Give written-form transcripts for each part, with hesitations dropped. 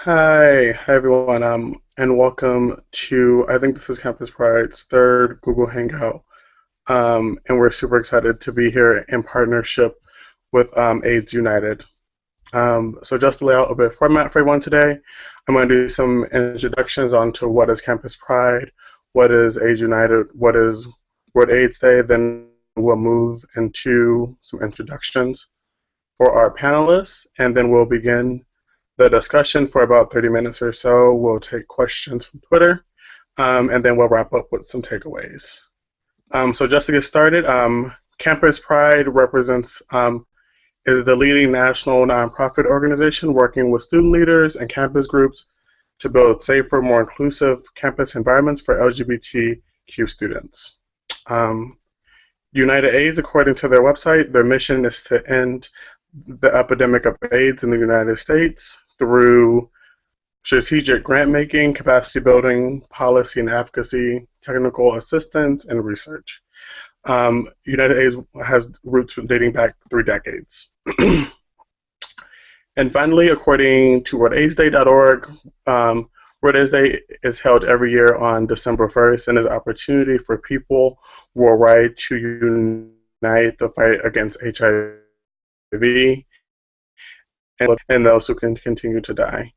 Hi everyone, and welcome to, I think this is Campus Pride's third Google Hangout, and we're super excited to be here in partnership with AIDS United. So just to lay out a bit of format for everyone today, I'm going to do some introductions onto what is Campus Pride, what is AIDS United, what is World AIDS Day, then we'll move into some introductions for our panelists, and then we'll begin the discussion for about 30 minutes or so. We'll take questions from Twitter, and then we'll wrap up with some takeaways. So just to get started, Campus Pride is the leading national nonprofit organization working with student leaders and campus groups to build safer, more inclusive campus environments for LGBTQ students. United AIDS, according to their website, their mission is to end the epidemic of AIDS in the United States through strategic grant making, capacity building, policy and advocacy, technical assistance, and research. United AIDS has roots dating back 3 decades. And finally, according to worldaidsday.org, World AIDS Day is held every year on December 1st and is an opportunity for people worldwide to unite the fight against HIV and those who can continue to die.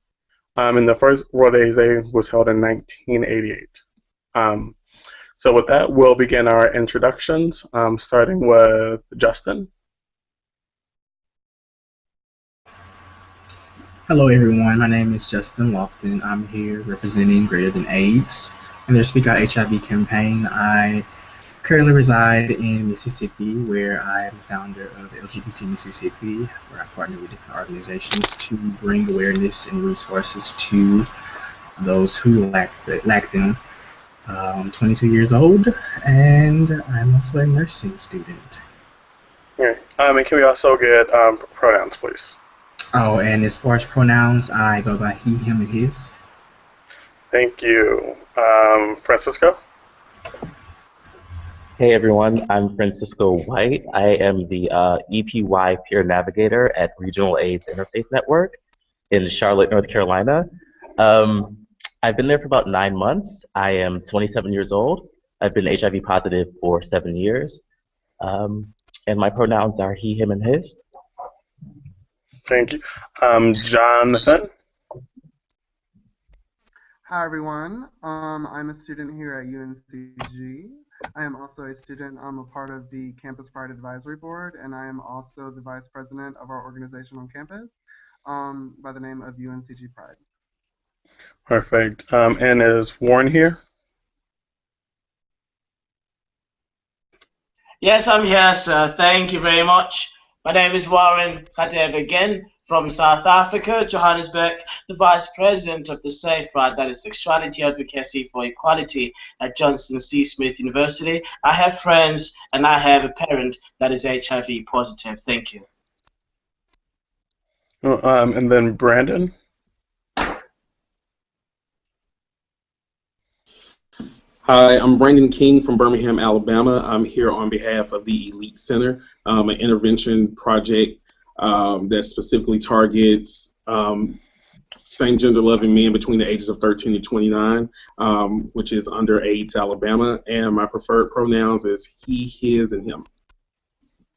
And the first World AIDS Day was held in 1988. So with that, we'll begin our introductions, starting with Justin. Hello everyone, my name is Justin Lofton. I'm here representing Greater Than AIDS and their Speak Out HIV campaign. I currently reside in Mississippi, where I am the founder of LGBT Mississippi, where I partner with different organizations to bring awareness and resources to those who lack them. I'm 22 years old, and I'm also a nursing student. Okay. And can we also get pronouns, please? Oh, and as far as pronouns, I go by he, him, and his. Thank you. Francisco? Hey everyone, I'm Francisco White. I am the EPY peer navigator at Regional AIDS Interfaith Network in Charlotte, North Carolina. I've been there for about 9 months. I am 27 years old. I've been HIV positive for 7 years. And my pronouns are he, him, and his. Thank you. Jonathan? Hi everyone, I'm a student here at UNCG. I am also a student. I'm a part of the Campus Pride Advisory Board, and I am also the vice president of our organization on campus by the name of UNCG Pride. Perfect. And is Warren here? Yes, I'm here, sir. Thank you very much. My name is Warren Kadev again from South Africa, Johannesburg, the Vice President of the SAFE Pride, that is Sexuality Advocacy for Equality at Johnson C. Smith University. I have friends and I have a parent that is HIV positive. Thank you. And then Brandon? Hi, I'm Brandon King from Birmingham, Alabama. I'm here on behalf of the Elite Center, an intervention project that specifically targets same-gender loving men between the ages of 13 and 29, which is under AIDS Alabama, and my preferred pronouns is he, his, and him.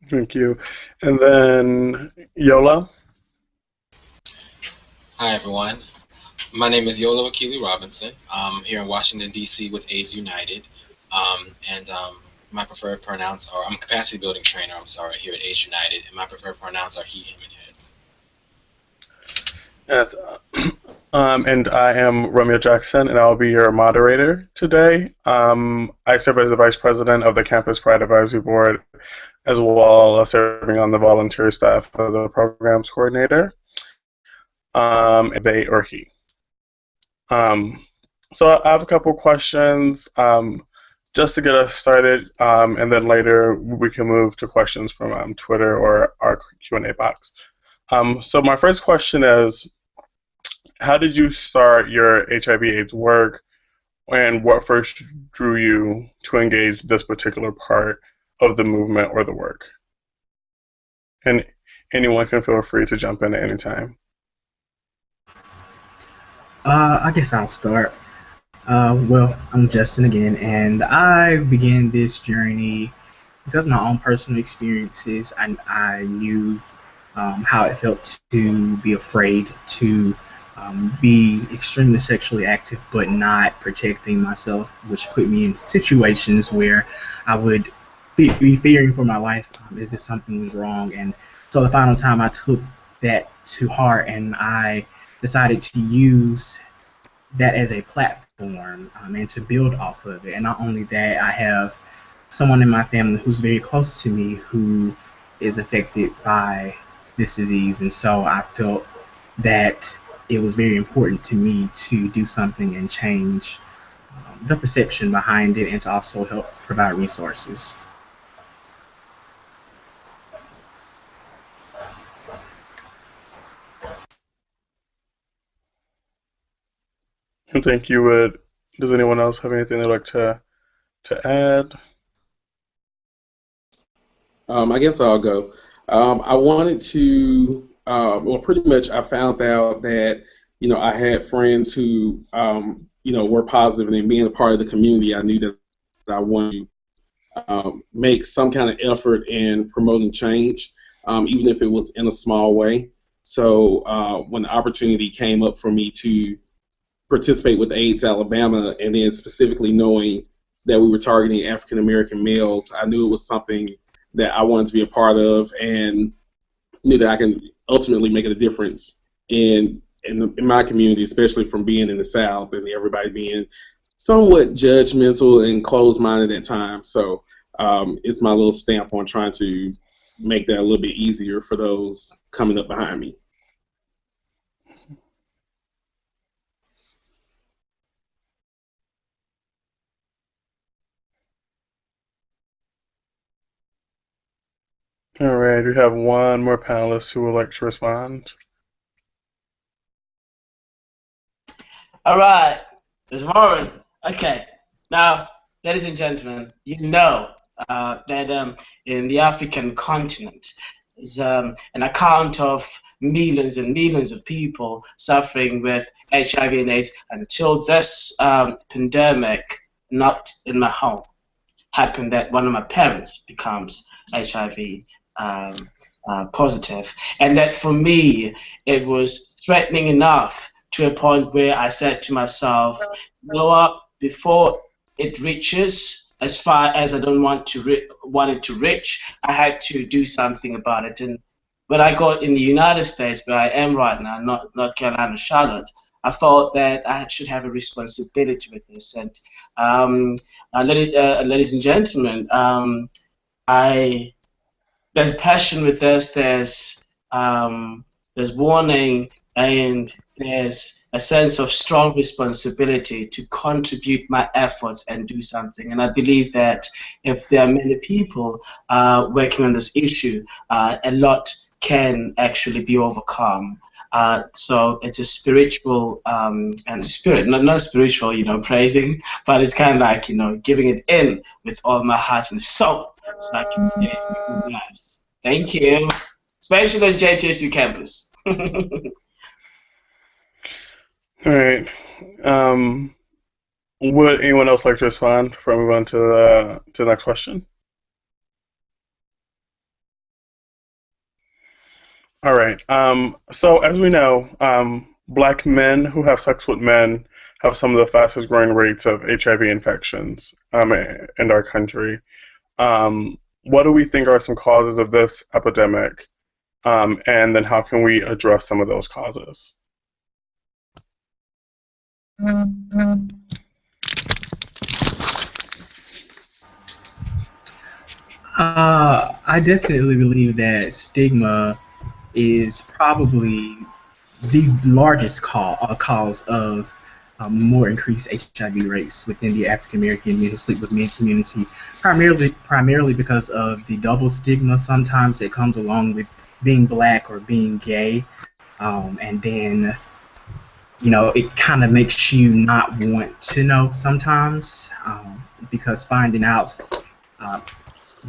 Thank you. And then Yola? Hi, everyone. My name is Yola Wakili Robinson. I'm here in Washington, D.C. with AIDS United. And my preferred pronouns are, I'm a capacity building trainer, here at AIDS United. And my preferred pronouns are he, him, and his. Yes. And I am Romeo Jackson, and I'll be your moderator today. I serve as the vice president of the Campus Pride Advisory Board, as well as serving on the volunteer staff as a programs coordinator. They or he. So I have a couple questions just to get us started, and then later we can move to questions from Twitter or our Q&A box. So my first question is, how did you start your HIV/AIDS work, and what first drew you to engage this particular part of the movement or the work? And anyone can feel free to jump in at any time. I guess I'll start. Well, I'm Justin again, and I began this journey because of my own personal experiences. I knew how it felt to be afraid to be extremely sexually active but not protecting myself, which put me in situations where I would be fearing for my life as if something was wrong. And so the final time I took that to heart and I decided to use that as a platform and to build off of it. And not only that, I have someone in my family who's very close to me who is affected by this disease. And so I felt that it was very important to me to do something and change the perception behind it and to also help provide resources. I think you would. Does anyone else have anything they'd like to add? I guess I'll go. I wanted to, well, pretty much I found out that, I had friends who, were positive, and then being a part of the community, I knew that I wanted to make some kind of effort in promoting change, even if it was in a small way. So when the opportunity came up for me to participate with AIDS Alabama, and then specifically knowing that we were targeting African American males, I knew it was something that I wanted to be a part of, and knew that I can ultimately make a difference in my community, especially from being in the South and everybody being somewhat judgmental and closed-minded at times. So it's my little stamp on trying to make that a little bit easier for those coming up behind me. All right, we have one more panelist who would like to respond. All right, there's Warren. Okay, now, ladies and gentlemen, you know that in the African continent is an account of millions and millions of people suffering with HIV and AIDS until this pandemic, not in my home, happened that one of my parents becomes HIV positive, and that for me it was threatening enough to a point where I said to myself, you know what, before it reaches as far as I don't want it to reach, I had to do something about it. And when I got in the United States, where I am right now, North Carolina, Charlotte, I felt that I should have a responsibility with this. And ladies and gentlemen, there's passion with this. There's warning, and there's a sense of strong responsibility to contribute my efforts and do something. And I believe that if there are many people working on this issue, a lot can actually be overcome. So it's a spiritual and spirit, not spiritual, praising, but it's kind of like, giving it in with all my heart and soul so I can live good lives. Thank you. Especially the JCSU campus. All right. Would anyone else like to respond before I move on to the next question? All right. So as we know, black men who have sex with men have some of the fastest growing rates of HIV infections in our country. What do we think are some causes of this epidemic? And then how can we address some of those causes? I definitely believe that stigma is probably the largest cause of more increased HIV rates within the African American men who sleep with men community, primarily because of the double stigma sometimes that comes along with being black or being gay, and then it kind of makes you not want to know sometimes, because finding out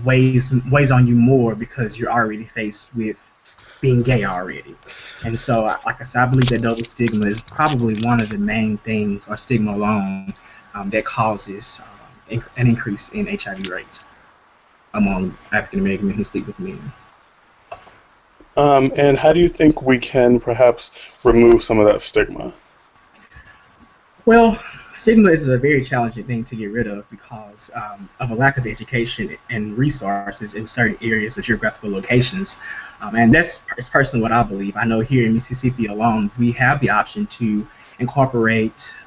weighs on you more because you're already faced with being gay already. And so, like I said, I believe that double stigma is probably one of the main things, or stigma alone, that causes an increase in HIV rates among African American men who sleep with men. And how do you think we can perhaps remove some of that stigma? Well, stigma is a very challenging thing to get rid of because of a lack of education and resources in certain areas or geographical locations. And that's personally what I believe. I know here in Mississippi alone, we have the option to incorporate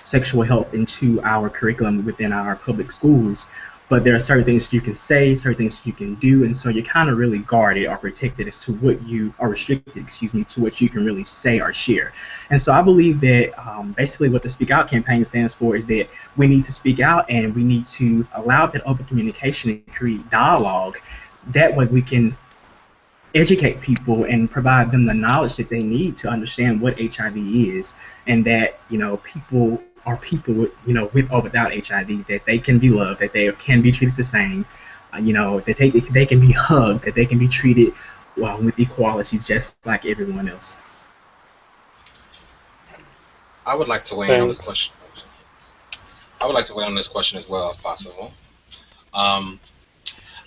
sexual health into our curriculum within our public schools. But there are certain things you can say, certain things you can do, and so you're kind of really guarded or protected as to what you are restricted, to what you can really say or share. And so I believe that basically what the Speak Out campaign stands for is that we need to speak out and we need to allow that open communication and create dialogue. That way we can educate people and provide them the knowledge that they need to understand what HIV is, and that, you know, people are people with, you know, with or without HIV, that they can be loved, that they can be treated the same, you know, that they can be hugged, that they can be treated with equality just like everyone else. I would like to weigh in on this question. I would like to weigh in on this question as well, if possible.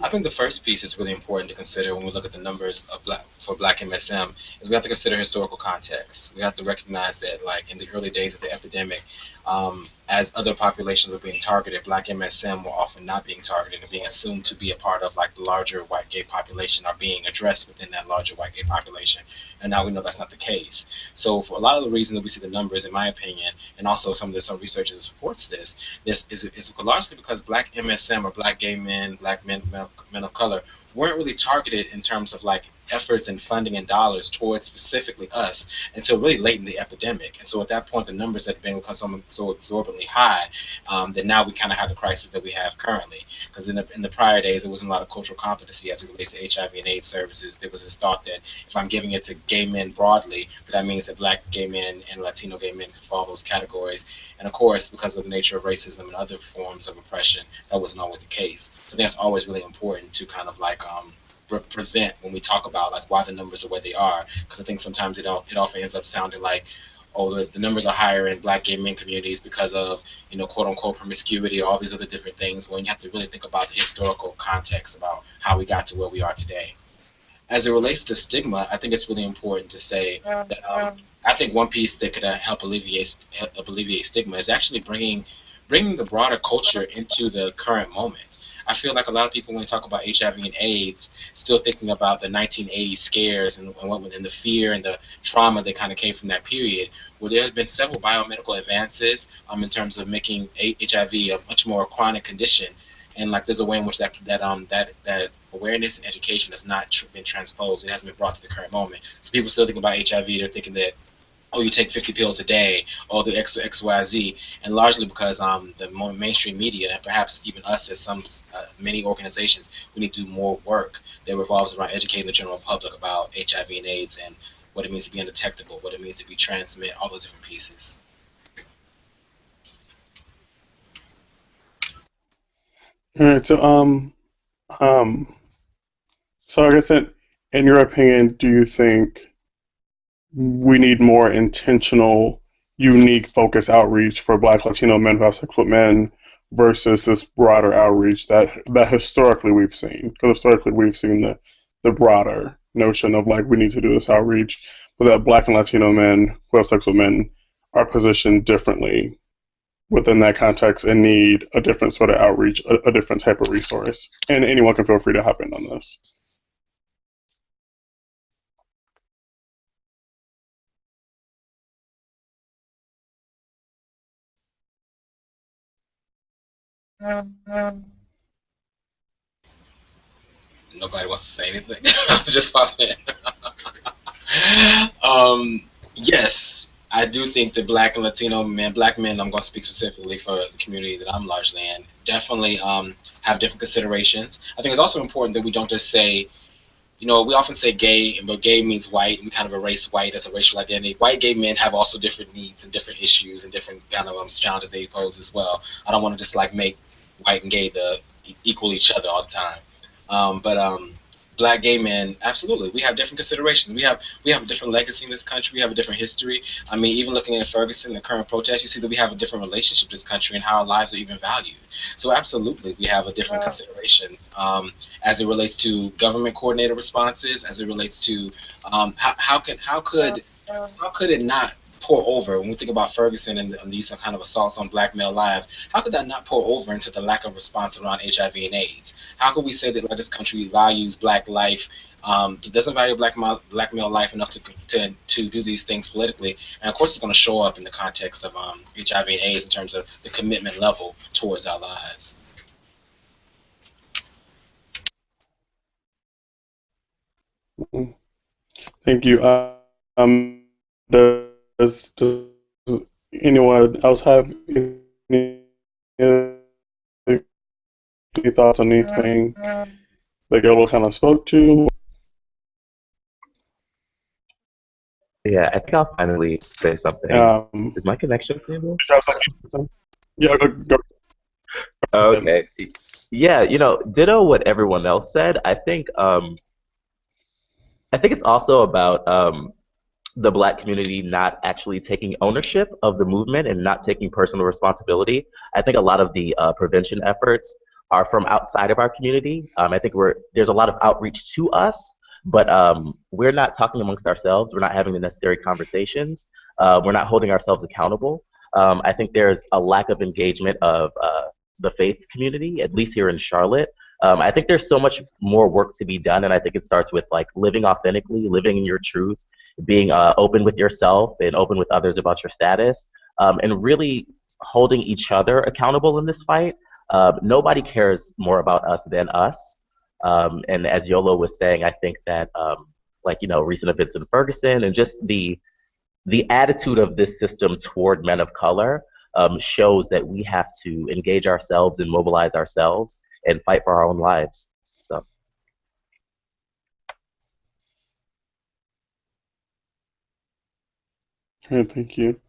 I think the first piece is really important to consider when we look at the numbers of for Black MSM is we have to consider historical context. We have to recognize that, like, in the early days of the epidemic, as other populations were being targeted, Black MSM were often not being targeted and being assumed to be a part of, like, the larger white gay population, or being addressed within that larger white gay population. And now we know that's not the case. So for a lot of the reasons that we see the numbers, in my opinion, and also some research that supports this is largely because Black MSM, or Black gay men, Black men of color, weren't really targeted in terms of, like, efforts and funding and dollars towards specifically us until really late in the epidemic. And so at that point, the numbers had been become so exorbitantly high that now we kind of have the crisis that we have currently. Because in the prior days, there wasn't a lot of cultural competency as it relates to HIV and AIDS services. There was this thought that if I'm giving it to gay men broadly, that means that Black gay men and Latino gay men can fall those categories. And of course, because of the nature of racism and other forms of oppression, that wasn't always the case. So that's always really important to kind of, like, represent when we talk about, like, why the numbers are where they are, because I think sometimes it often ends up sounding like, oh, the numbers are higher in Black gay men communities because of, you know, quote unquote promiscuity or all these other different things, when you have to really think about the historical context about how we got to where we are today. As it relates to stigma, I think it's really important to say that I think one piece that could help alleviate stigma is actually bringing the broader culture into the current moment. I feel like a lot of people, when they talk about HIV and AIDS, still thinking about the 1980s scares and the fear and the trauma that kind of came from that period, where there has been several biomedical advances in terms of making HIV a much more chronic condition. And, like, there's a way in which that awareness and education has not been transposed. It hasn't been brought to the current moment. So people still think about HIV, they're thinking that, oh, you take 50 pills a day, or the XYZ, and largely because the more mainstream media, and perhaps even us as many organizations, we need to do more work that revolves around educating the general public about HIV and AIDS and what it means to be undetectable, what it means to be transmit, all those different pieces. All right, so I guess in your opinion, do you think we need more intentional, unique, focused outreach for Black Latino men who have sex with men versus this broader outreach that historically we've seen? Because historically we've seen the broader notion of, like, we need to do this outreach, but that Black and Latino men who have sex with men are positioned differently within that context and need a different sort of outreach, a different type of resource. And anyone can feel free to hop in on this. Nobody wants to say anything. Just pop in. Yes, I do think that Black and Latino men, Black men, I'm going to speak specifically for the community that I'm largely in, definitely have different considerations. I think it's also important that we don't just say, you know, we often say gay, but gay means white, and we kind of erase white as a racial identity. White gay men have also different needs and different issues and different kind of challenges they pose as well. I don't want to just, like, make white and gay equal each other all the time. But black gay men, absolutely, we have different considerations. We have a different legacy in this country. We have a different history. I mean, even looking at Ferguson, the current protest, you see that we have a different relationship to this country and how our lives are even valued. So absolutely, we have a different consideration as it relates to government coordinated responses, as it relates to how could it not pour over when we think about Ferguson and these kind of assaults on black male lives? How could that not pour over into the lack of response around HIV and AIDS? How could we say that this country values black life, it doesn't value black male life enough to do these things politically? And of course, it's going to show up in the context of HIV and AIDS in terms of the commitment level towards our lives. Thank you. Does anyone else have any thoughts on anything that Yolo kind of spoke to? Yeah, I think I'll finally say something. Is my connection stable? Yeah, go. Okay. Yeah, ditto what everyone else said. I think it's also about the black community not actually taking ownership of the movement and not taking personal responsibility. I think a lot of the prevention efforts are from outside of our community. I think there's a lot of outreach to us, but we're not talking amongst ourselves. We're not having the necessary conversations. We're not holding ourselves accountable. I think there's a lack of engagement of the faith community, at least here in Charlotte. I think there's so much more work to be done, and I think it starts with living authentically, living in your truth, being open with yourself and open with others about your status, and really holding each other accountable in this fight. Nobody cares more about us than us. And as Yolo was saying, I think that recent events in Ferguson and just the attitude of this system toward men of color shows that we have to engage ourselves and mobilize ourselves and fight for our own lives. So. Thank you.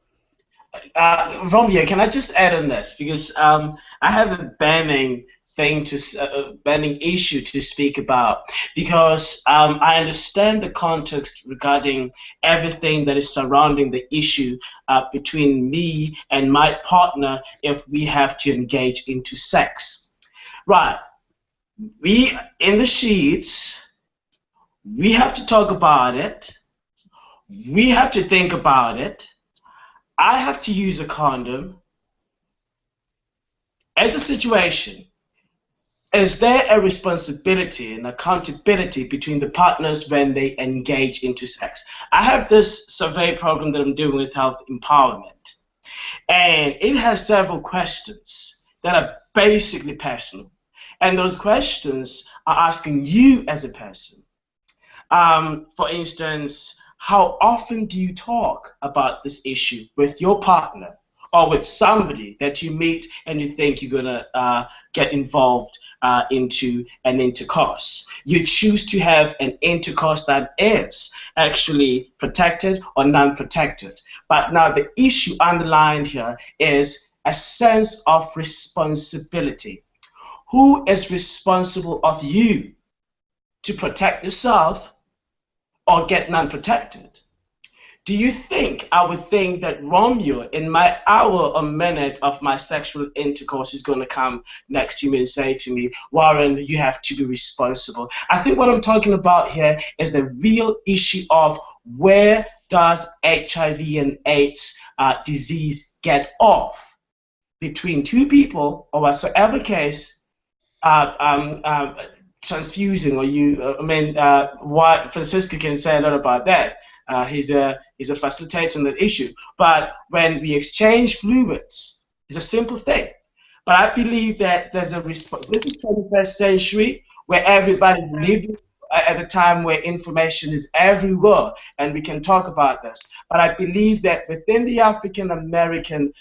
Romeo, can I just add on this? Because I have a burning issue to speak about, because I understand the context regarding everything that is surrounding the issue between me and my partner if we have to engage into sex. Right. We, in the sheets, we have to talk about it. We have to think about it. I have to use a condom. As a situation, is there a responsibility and accountability between the partners when they engage into sex? I have this survey program that I'm doing with Health Empowerment, and it has several questions that are basically personal. And those questions are asking you as a person. For instance, how often do you talk about this issue with your partner or with somebody that you meet and you think you're going to get involved into an intercourse? You choose to have an intercourse that is actually protected or non-protected. But now the issue underlined here is a sense of responsibility. Who is responsible of you to protect yourself or get non-protected? Do you think I would think that Romeo, in my hour or minute of my sexual intercourse, is going to come next to me and say to me, Warren, you have to be responsible? I think what I'm talking about here is the real issue of where does HIV and AIDS disease get off between two people or whatsoever case, transfusing, or why Francisco can say a lot about that. He's a facilitator on that issue. But when we exchange fluids, it's a simple thing. But I believe that there's a response. This is 21st century where everybody's living at a time where information is everywhere, and we can talk about this. But I believe that within the African American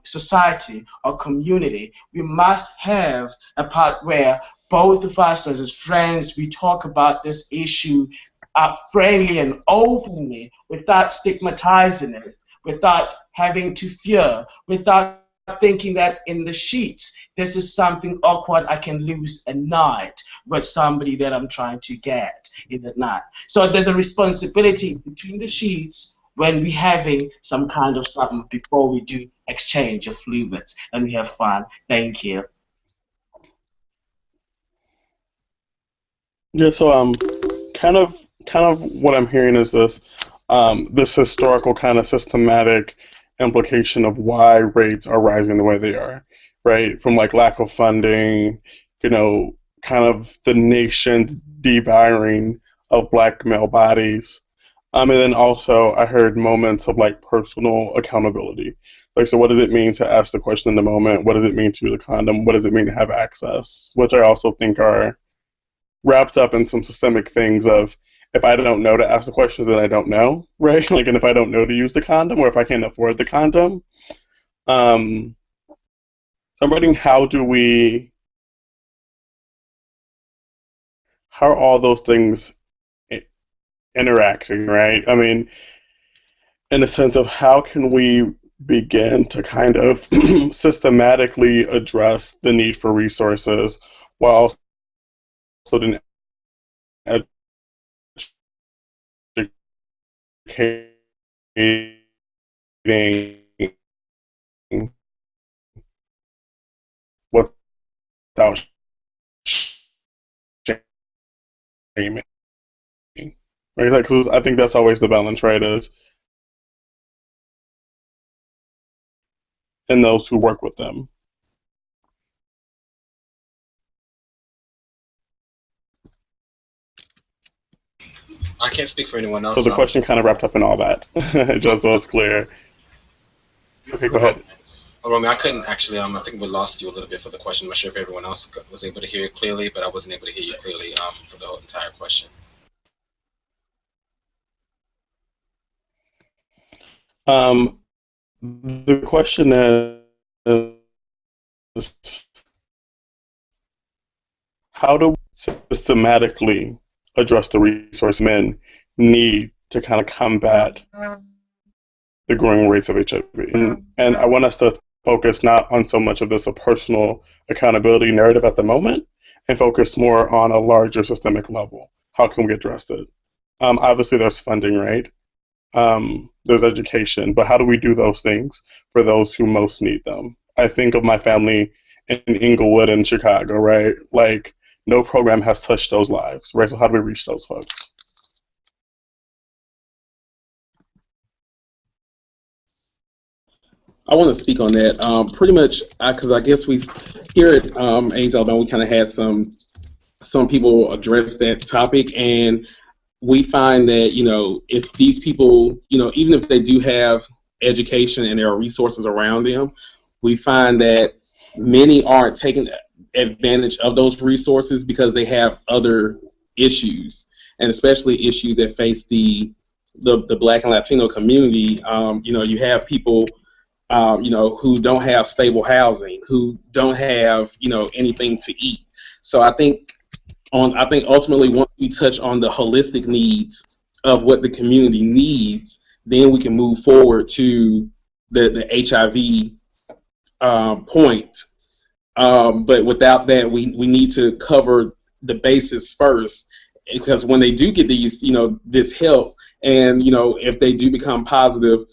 society or community, we must have a part where both of us as friends, we talk about this issue friendly and openly, without stigmatizing it, without having to fear, without thinking that in the sheets, this is something awkward I can lose a night with somebody that I'm trying to get in the night. So there's a responsibility between the sheets when we're having some kind of something before we do exchange of fluids and we have fun. Thank you. Yeah, so kind of what I'm hearing is this historical kind of systematic implication of why rates are rising the way they are, right? From like lack of funding, kind of the nation's devaluing of black male bodies. And then also I heard moments of like personal accountability. Like, so what does it mean to ask the question in the moment? What does it mean to use a condom? What does it mean to have access? Which I also think are wrapped up in some systemic things of, if I don't know to ask the questions, then I don't know, right? Like, and if I don't know to use the condom, or if I can't afford the condom, I'm wondering how are all those things interacting, right? I mean, in the sense of how can we begin to kind of systematically address the need for resources while also then educating without shaming, right? Like, 'cause I think that's always the balance, right? Is in those who work with them. I can't speak for anyone else. So the question kind of wrapped up in all that, just so it's clear. Okay, go ahead. Romy, I couldn't actually. I think we lost you a little bit for the question. I'm not sure if everyone else was able to hear it clearly, but I wasn't able to hear you clearly for the whole entire question. The question is, how do we systematically address the resource men need to kind of combat the growing rates of HIV? And I want us to focus not on so much of this a personal accountability narrative at the moment, and focus more on a larger systemic level. How can we address it? Obviously, there's funding, right? There's education, but how do we do those things for those who most need them? I think of my family in Inglewood and Chicago, right? Like, no program has touched those lives, right? So how do we reach those folks? I want to speak on that. Pretty much, because I guess we've here at AIDS Alabama, we kind of had some people address that topic, and we find that if these people, even if they do have education and there are resources around them, we find that many aren't taking advantage of those resources because they have other issues, and especially issues that face the Black and Latino community. You have people who don't have stable housing, who don't have, anything to eat. So I think ultimately once we touch on the holistic needs of what the community needs, then we can move forward to the HIV point. But without that, we need to cover the basis first, because when they do get these, this help, and if they do become positive,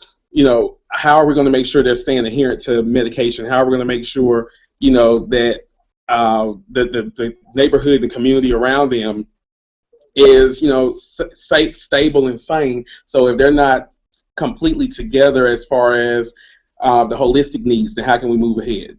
how are we going to make sure they're staying adherent to medication? How are we going to make sure, that the neighborhood, the community around them is, safe, stable, and sane? So if they're not completely together as far as the holistic needs, then how can we move ahead?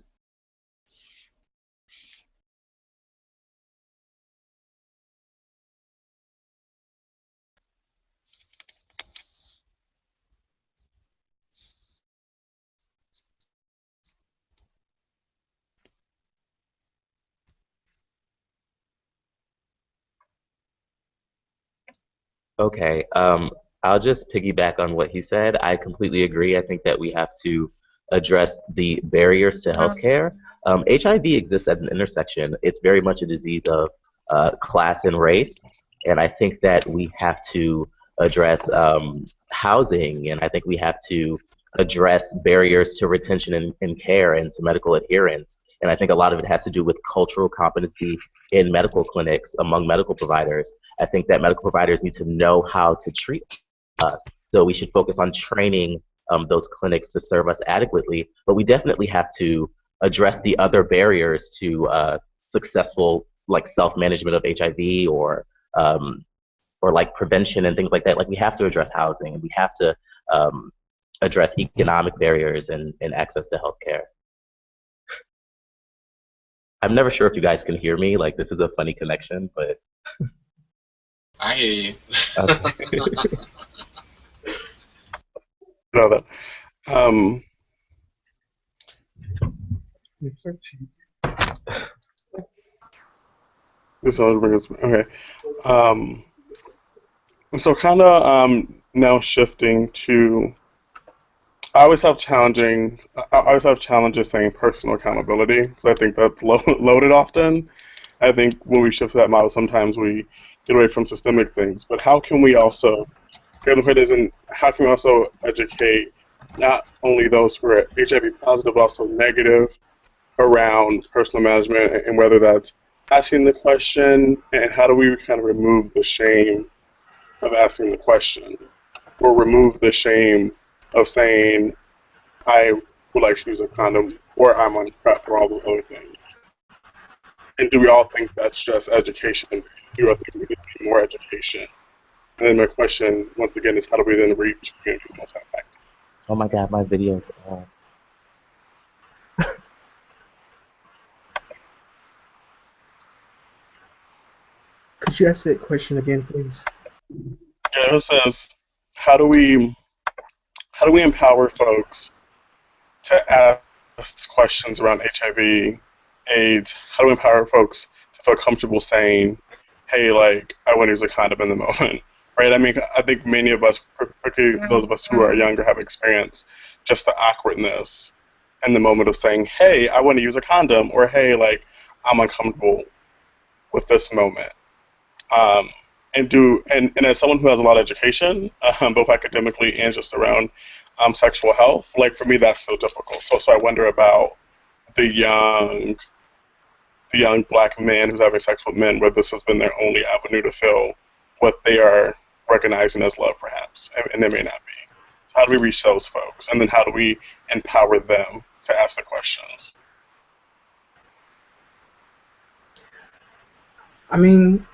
Okay, I'll just piggyback on what he said. I completely agree. I think that we have to address the barriers to healthcare. HIV exists at an intersection. It's very much a disease of class and race, and I think that we have to address housing, and I think we have to address barriers to retention and care and to medical adherence. And I think a lot of it has to do with cultural competency in medical clinics among medical providers. I think that medical providers need to know how to treat us. So we should focus on training those clinics to serve us adequately. But we definitely have to address the other barriers to successful like self-management of HIV or like prevention and things like that. Like we have to address housing, and we have to address economic barriers and access to healthcare. I'm never sure if you guys can hear me. Like this is a funny connection, but I hear you. okay. Know that. This always brings us okay. So kind of now shifting to, I always have challenges saying personal accountability because I think that's loaded often. I think when we shift that model, sometimes we get away from systemic things. But how can we also educate not only those who are HIV positive, but also negative around personal management, and whether that's asking the question, and how do we kind of remove the shame of asking the question, or remove the shame of saying, I would like to use a condom, or I'm on PrEP, or all those other things. And do we all think that's just education? Do we all think we need more education? And then my question, once again, is how do we then reach communities most effective? Oh my God, my video's on. Could you ask that question again, please? Yeah, it says, how do we empower folks to ask questions around HIV, AIDS? How do we empower folks to feel comfortable saying, hey, like, I want to use a condom in the moment, right? I mean, I think many of us, particularly those of us who are younger, have experienced just the awkwardness in the moment of saying, hey, I want to use a condom, or hey, like, I'm uncomfortable with this moment. And as someone who has a lot of education, both academically and just around sexual health, like for me that's so difficult. So I wonder about the young black man who's having sex with men, where this has been their only avenue to feel what they are recognizing as love, perhaps, and they may not be. So how do we reach those folks, and then how do we empower them to ask the questions? I mean,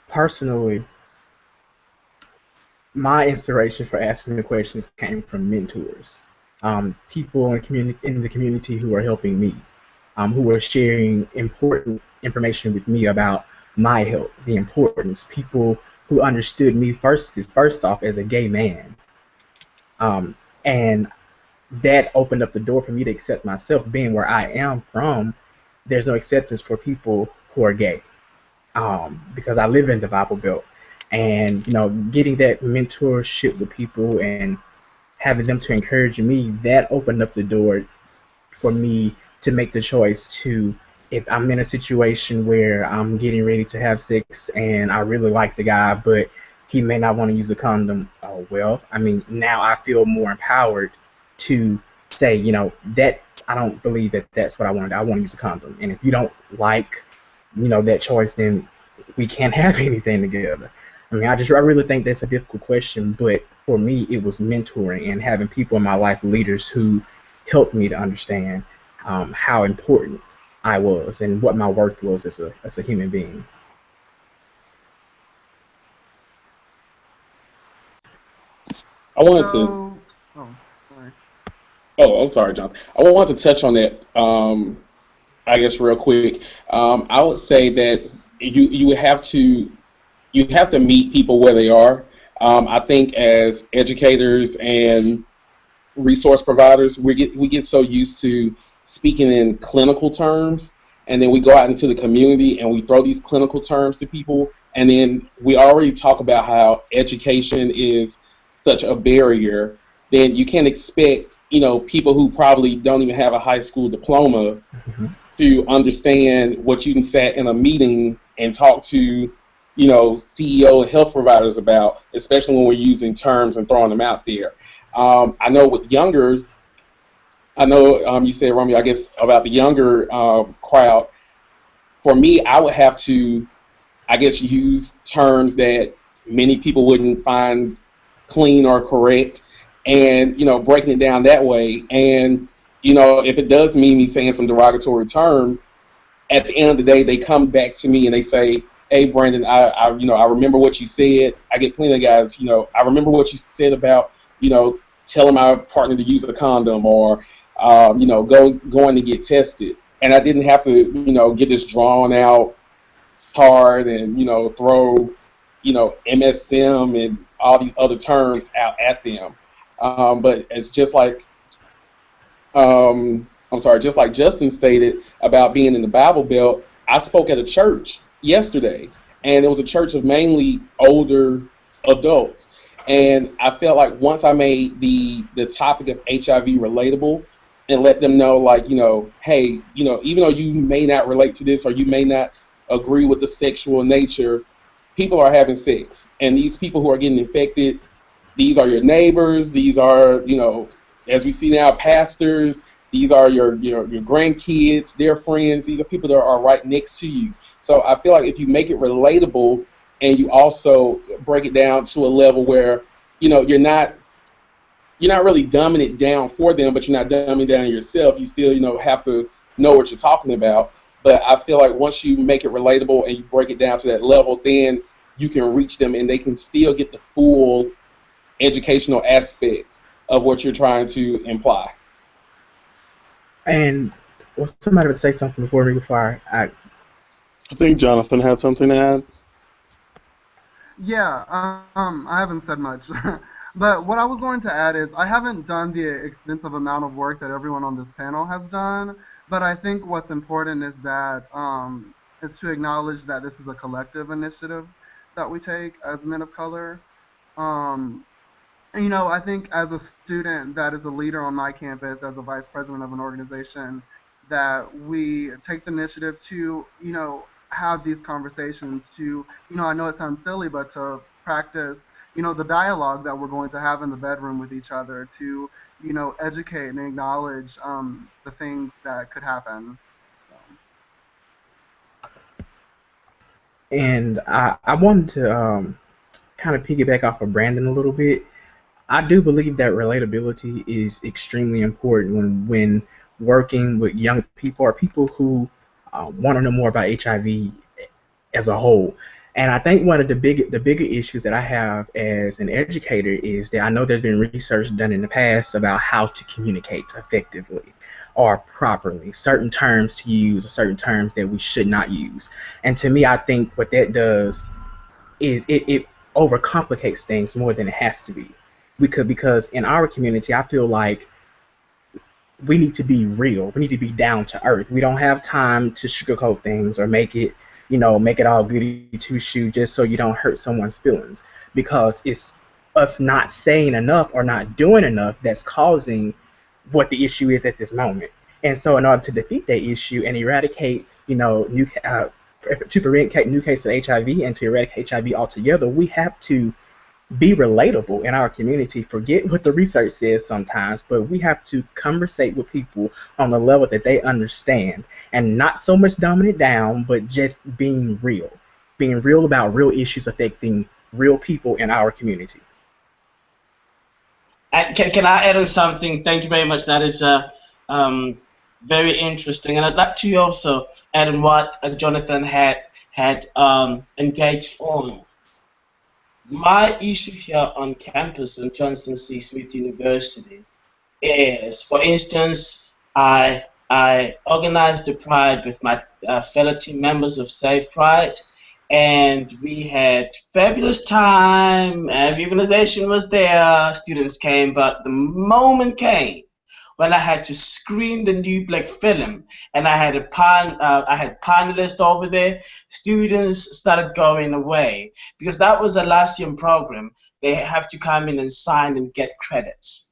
personally, my inspiration for asking the questions came from mentors, people in the community who are helping me, who are sharing important information with me about my health, the importance, people who understood me first off as a gay man. And that opened up the door for me to accept myself. Being where I am from, there's no acceptance for people who are gay. Because I live in the Bible Belt, and getting that mentorship with people and having them to encourage me, that opened up the door for me to make the choice to, if I'm in a situation where I'm getting ready to have sex and I really like the guy, but he may not want to use a condom, well, I mean, now I feel more empowered to say, that I don't believe that that's what I want. I want to use a condom, and if you don't like that choice, then we can't have anything together. I mean, I really think that's a difficult question, but for me, it was mentoring and having people in my life, leaders who helped me to understand how important I was and what my worth was as a human being. I wanted to. Oh, sorry. Oh, I'm sorry, John. I wanted to touch on that. I guess real quick. I would say that you have to meet people where they are. I think as educators and resource providers, we get so used to speaking in clinical terms, and then we go out into the community and we throw these clinical terms to people, and then we already talk about how education is such a barrier. Then you can't expect people who probably don't even have a high school diploma to understand what you can sat in a meeting and talk to CEO and health providers about, especially when we're using terms and throwing them out there. I know with younger, I know you said, Romeo, I guess about the younger crowd. For me, I would have to, I guess, use terms that many people wouldn't find clean or correct, and breaking it down that way. And if it does mean me saying some derogatory terms, at the end of the day, they come back to me and they say, "Hey, Brandon, I remember what you said." I get plenty of guys, I remember what you said about, telling my partner to use a condom, or going to get tested. And I didn't have to, get this drawn out hard and, throw, MSM and all these other terms out at them. But it's just like, just like Justin stated about being in the Bible Belt. I spoke at a church yesterday, and it was a church of mainly older adults. And I felt like once I made the topic of HIV relatable and let them know, like, hey, even though you may not relate to this or you may not agree with the sexual nature, people are having sex. And these people who are getting infected, these are your neighbors, these are, as we see now, pastors, these are your grandkids, their friends, these are people that are right next to you. So I feel like if you make it relatable and you also break it down to a level where, you're not really dumbing it down for them, but you're not dumbing it down yourself. You still, have to know what you're talking about. But I feel like once you make it relatable and you break it down to that level, then you can reach them and they can still get the full educational aspect of what you're trying to imply. And was somebody would say something before I think Jonathan had something to add. Yeah, I haven't said much. But what I was going to add is I haven't done the extensive amount of work that everyone on this panel has done, but I think what's important is that is to acknowledge that this is a collective initiative that we take as men of color. I think as a student that is a leader on my campus, as a vice president of an organization, that we take the initiative to, have these conversations, to, I know it sounds silly, but to practice, the dialogue that we're going to have in the bedroom with each other, to, educate and acknowledge the things that could happen. And I wanted to kind of piggyback off of Brandon a little bit. I do believe that relatability is extremely important when working with young people or people who want to know more about HIV as a whole. And I think one of the bigger issues that I have as an educator is that I know there's been research done in the past about how to communicate effectively or properly, certain terms to use or certain terms that we should not use. And to me, I think what that does is it overcomplicates things more than it has to be. Because in our community, I feel like we need to be real. We need to be down to earth. We don't have time to sugarcoat things or make it all goody two-shoe just so you don't hurt someone's feelings. Because it's us not saying enough or not doing enough that's causing what the issue is at this moment. And so in order to defeat that issue and eradicate, to prevent new cases of HIV and to eradicate HIV altogether, we have to be relatable in our community. Forget what the research says sometimes, but we have to conversate with people on the level that they understand, and not so much dumbing it down, but just being real about real issues affecting real people in our community. And can I add on something? Thank you very much. That is very interesting, and I'd like to also add on what Jonathan had engaged on. My issue here on campus at Johnson C. Smith University is, for instance, I organized the Pride with my fellow team members of Safe Pride, and we had fabulous time. Every organization was there, students came, but the moment came when I had to screen the new black film, and I had panelists over there. Students started going away because that was a last year program. They have to come in and sign and get credits.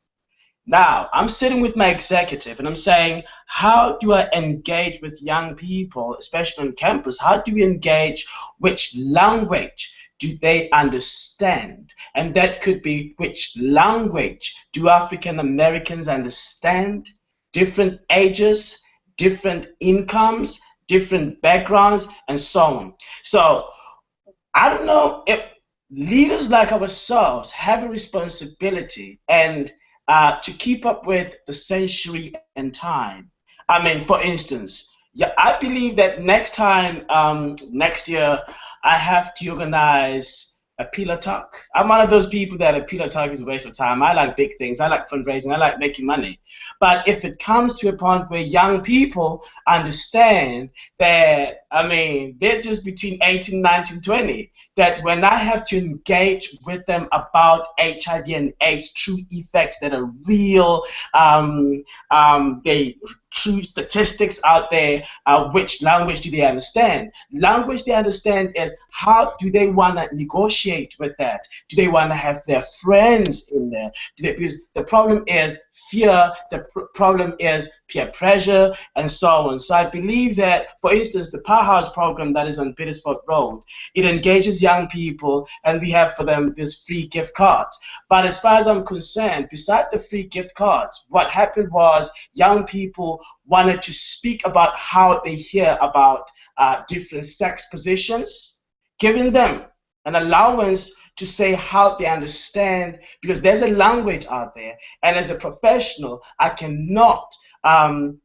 Now I'm sitting with my executive and I'm saying, how do I engage with young people, especially on campus? How do we engage? Which language do they understand? And that could be which language do African Americans understand? Different ages, different incomes, different backgrounds, and so on. So I don't know if leaders like ourselves have a responsibility and to keep up with the century and time. I mean, for instance, yeah, I believe that next time, next year, I have to organize a pillar talk. I'm one of those people that a pillar talk is a waste of time. I like big things. I like fundraising. I like making money. But if it comes to a point where young people understand that, I mean, they're just between 18, 19, 20, that when I have to engage with them about HIV and AIDS, true effects that are real, they true statistics out there, which language do they understand? Language they understand is how do they want to negotiate with that? Do they want to have their friends in there? Because the problem is fear, the problem is peer pressure, and so on. So I believe that, for instance, the Powerhouse program that is on Petersburg Road, it engages young people, and we have for them this free gift cards. But as far as I'm concerned, besides the free gift cards, what happened was young people wanted to speak about how they hear about different sex positions, giving them an allowance to say how they understand, because there's a language out there, and as a professional, I cannot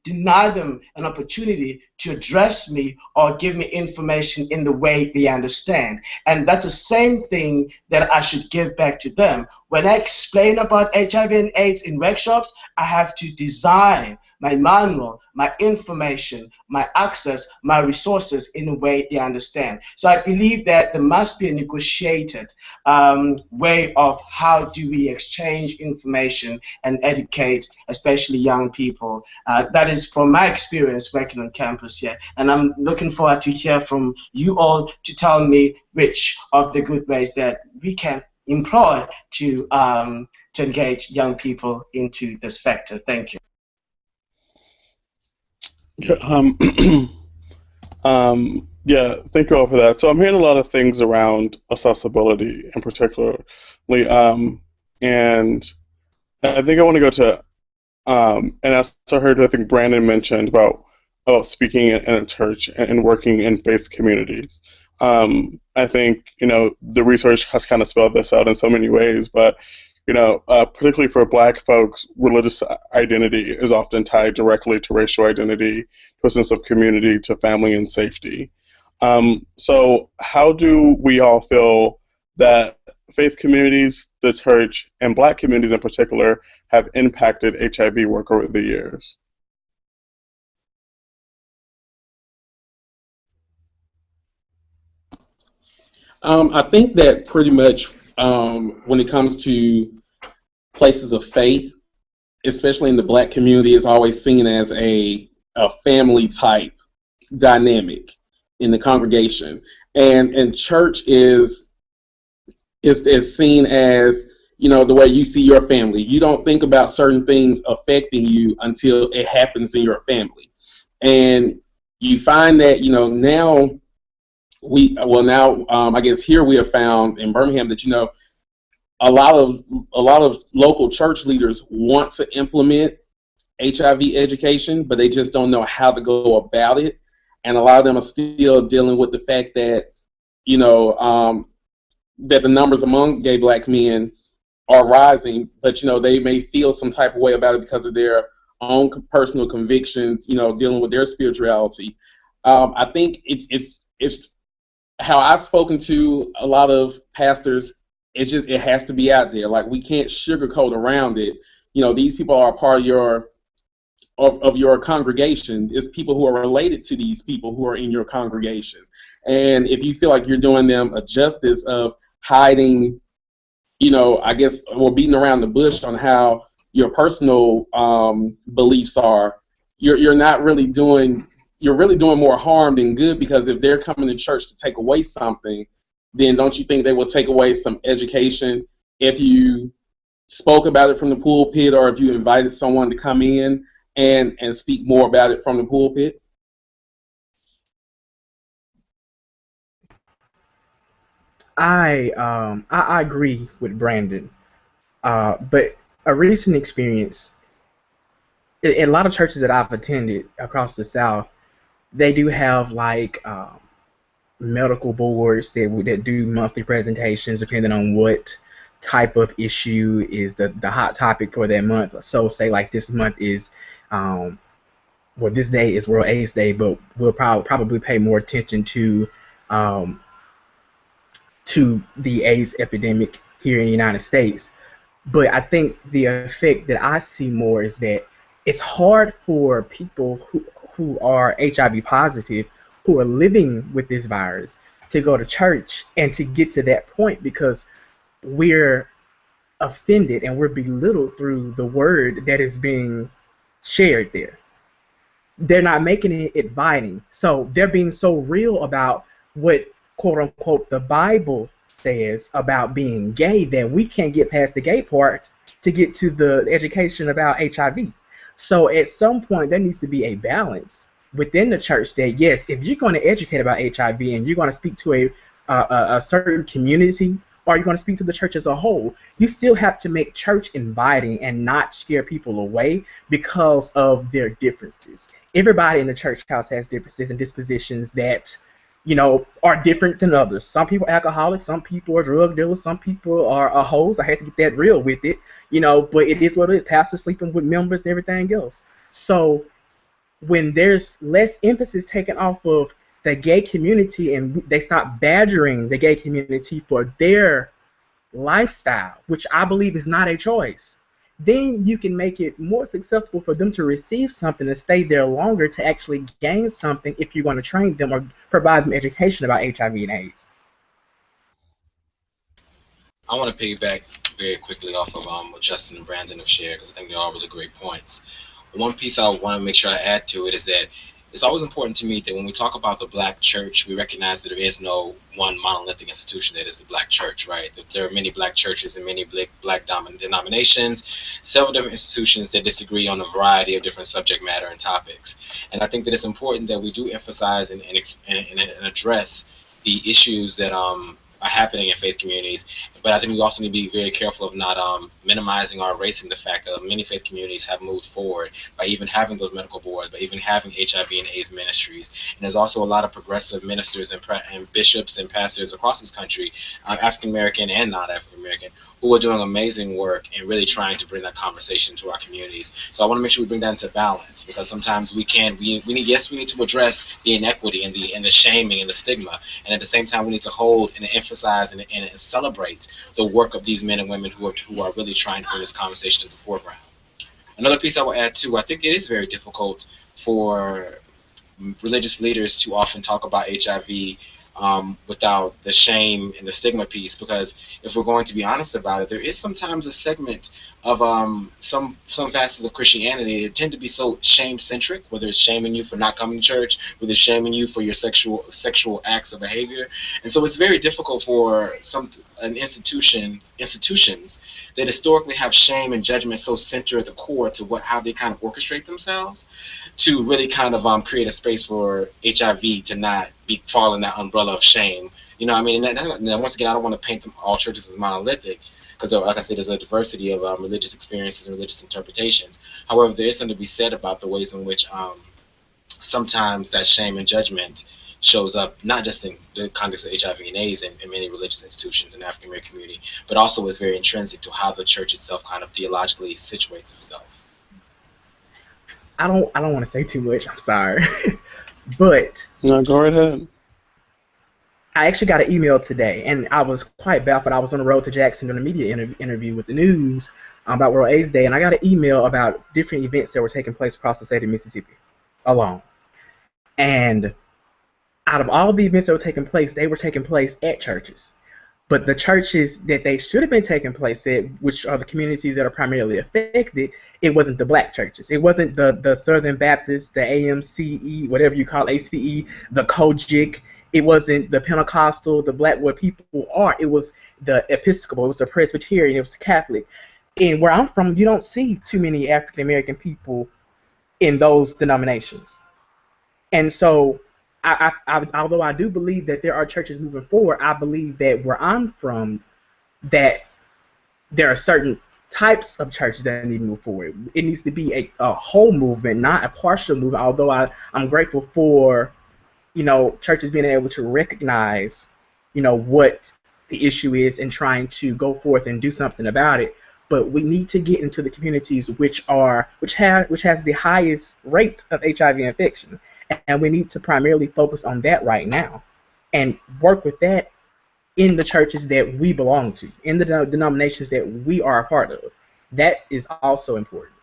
deny them an opportunity to address me or give me information in the way they understand. And that's the same thing that I should give back to them. When I explain about HIV and AIDS in workshops, I have to design my manual, my information, my access, my resources in a way they understand. So I believe that there must be a negotiated way of how do we exchange information and educate, especially young people. That is from my experience working on campus here, and I'm looking forward to hear from you all to tell me which of the good ways that we can employ to engage young people into this factor. Thank you. Yeah, thank you all for that. So I'm hearing a lot of things around accessibility in particularly, and I think I want to go to, and as I heard, I think Brandon mentioned about speaking in a church and working in faith communities. I think, the research has kind of spelled this out in so many ways, but, particularly for Black folks, religious identity is often tied directly to racial identity, to a sense of community, to family and safety. So how do we all feel that faith communities, the church, and Black communities in particular have impacted HIV work over the years? I think that pretty much when it comes to places of faith, especially in the Black community, is always seen as a family type dynamic in the congregation, and church is seen as, the way you see your family. You don't think about certain things affecting you until it happens in your family, and you find that now I guess here we have found in Birmingham that a lot of local church leaders want to implement HIV education, but they just don't know how to go about it, and a lot of them are still dealing with the fact that that the numbers among gay Black men are rising, but they may feel some type of way about it because of their own personal convictions, dealing with their spirituality. I think it's how I've spoken to a lot of pastors. It has to be out there. Like, we can't sugarcoat around it. These people are a part of your congregation. It's people who are related to these people who are in your congregation. And if you feel like you're doing them a justice of hiding, I guess, or beating around the bush on how your personal beliefs are, you're not really doing. You're really doing more harm than good, because if they're coming to church to take away something, then don't you think they will take away some education if you spoke about it from the pulpit, or if you invited someone to come in and speak more about it from the pulpit? I agree with Brandon. But a recent experience in a lot of churches that I've attended across the South, they do have like medical boards that do monthly presentations depending on what type of issue is the hot topic for that month. So say like this month is um, well, this day is World AIDS Day, but we'll probably pay more attention um, to the AIDS epidemic here in the United States. But I think the effect that I see more is that it's hard for people who are HIV positive, who are living with this virus, to go to church and to get to that point because we're offended and we're belittled through the word that is being shared there. They're not making it inviting. So they're being so real about what quote unquote the Bible says about being gay that we can't get past the gay part to get to the education about HIV. So at some point there needs to be a balance within the church that yes, if you're going to educate about HIV and you're going to speak to a certain community or you're going to speak to the church as a whole, you still have to make church inviting and not scare people away because of their differences. Everybody in the church house has differences and dispositions that are different than others. Some people are alcoholics, some people are drug dealers, some people are hoes. I had to get that real with it, but it is what it is. Pastors sleeping with members and everything else. So when there's less emphasis taken off of the gay community and they stop badgering the gay community for their lifestyle, which I believe is not a choice, then you can make it more successful for them to receive something and stay there longer to actually gain something if you're going to train them or provide them education about HIV and AIDS. I want to piggyback very quickly off of what Justin and Brandon have shared because I think they're all really great points. One piece I want to make sure I add to it is that it's always important to me that when we talk about the Black church, we recognize that there is no one monolithic institution that is the Black church, right? There are many Black churches and many Black denominations, several different institutions that disagree on a variety of different subject matter and topics. And I think that it's important that we do emphasize and address the issues that are happening in faith communities. But I think we also need to be very careful of not minimizing or erasing the fact that many faith communities have moved forward by even having those medical boards, by even having HIV and AIDS ministries. And there's also a lot of progressive ministers and bishops and pastors across this country, African American and not African American, who are doing amazing work and really trying to bring that conversation to our communities. So I want to make sure we bring that into balance because sometimes we need to address the inequity and the shaming and the stigma, and at the same time we need to hold and emphasize and celebrate the work of these men and women who are really trying to bring this conversation to the foreground. Another piece I will add too, I think it is very difficult for religious leaders to often talk about HIV without the shame and the stigma piece, because if we're going to be honest about it, there is sometimes a segment of some facets of Christianity that tend to be so shame-centric, whether it's shaming you for not coming to church, whether it's shaming you for your sexual acts of behavior. And so it's very difficult for institutions that historically have shame and judgment so centered at the core to how they kind of orchestrate themselves to really kind of create a space for HIV to not fall in that umbrella of shame. And once again, I don't want to paint all churches as monolithic, because like I said, there's a diversity of religious experiences and religious interpretations. However, there is something to be said about the ways in which sometimes that shame and judgment shows up, not just in the context of HIV and AIDS in many religious institutions in the African American community, but also is very intrinsic to how the church itself kind of theologically situates itself. I don't want to say too much, I'm sorry. But no, go right ahead. I actually got an email today, and I was quite baffled. I was on the road to Jackson doing a media interview with the news about World AIDS Day, and I got an email about different events that were taking place across the state of Mississippi alone. And out of all the events that were taking place, they were taking place at churches. But the churches that they should have been taking place at, which are the communities that are primarily affected, it wasn't the Black churches. It wasn't the Southern Baptists, the AMCE, whatever you call ACE, the Kojic. It wasn't the Pentecostal, the Black, where people are. It was the Episcopal, it was the Presbyterian, it was the Catholic. And where I'm from, you don't see too many African American people in those denominations. And so although I do believe that there are churches moving forward, I believe that where I'm from, that there are certain types of churches that need to move forward. It needs to be a whole movement, not a partial movement. Although I'm grateful for, churches being able to recognize, what the issue is and trying to go forth and do something about it. But we need to get into the communities which has the highest rate of HIV infection, and we need to primarily focus on that right now, and work with that in the churches that we belong to, in the denominations that we are a part of. That is also important.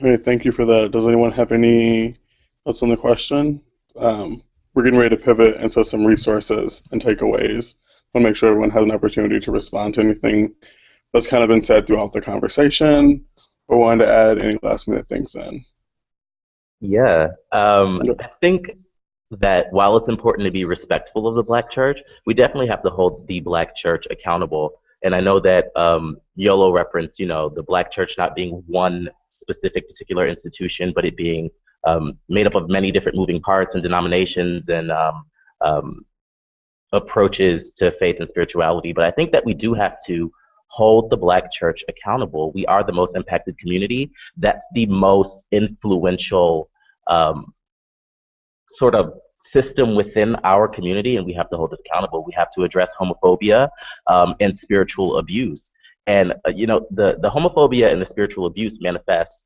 Okay, thank you for that. Does anyone have any thoughts on the question? We're getting ready to pivot into some resources and takeaways. I want to make sure everyone has an opportunity to respond to anything that's kind of been said throughout the conversation, or wanted to add any last minute things in. Yeah, I think that while it's important to be respectful of the Black church, we definitely have to hold the Black church accountable. And I know that Yolo referenced, the Black church not being one specific particular institution, but it being made up of many different moving parts and denominations and approaches to faith and spirituality. But I think that we do have to hold the Black church accountable. We are the most impacted community. That's the most influential sort of system within our community, and we have to hold it accountable. We have to address homophobia and spiritual abuse. And the homophobia and the spiritual abuse manifest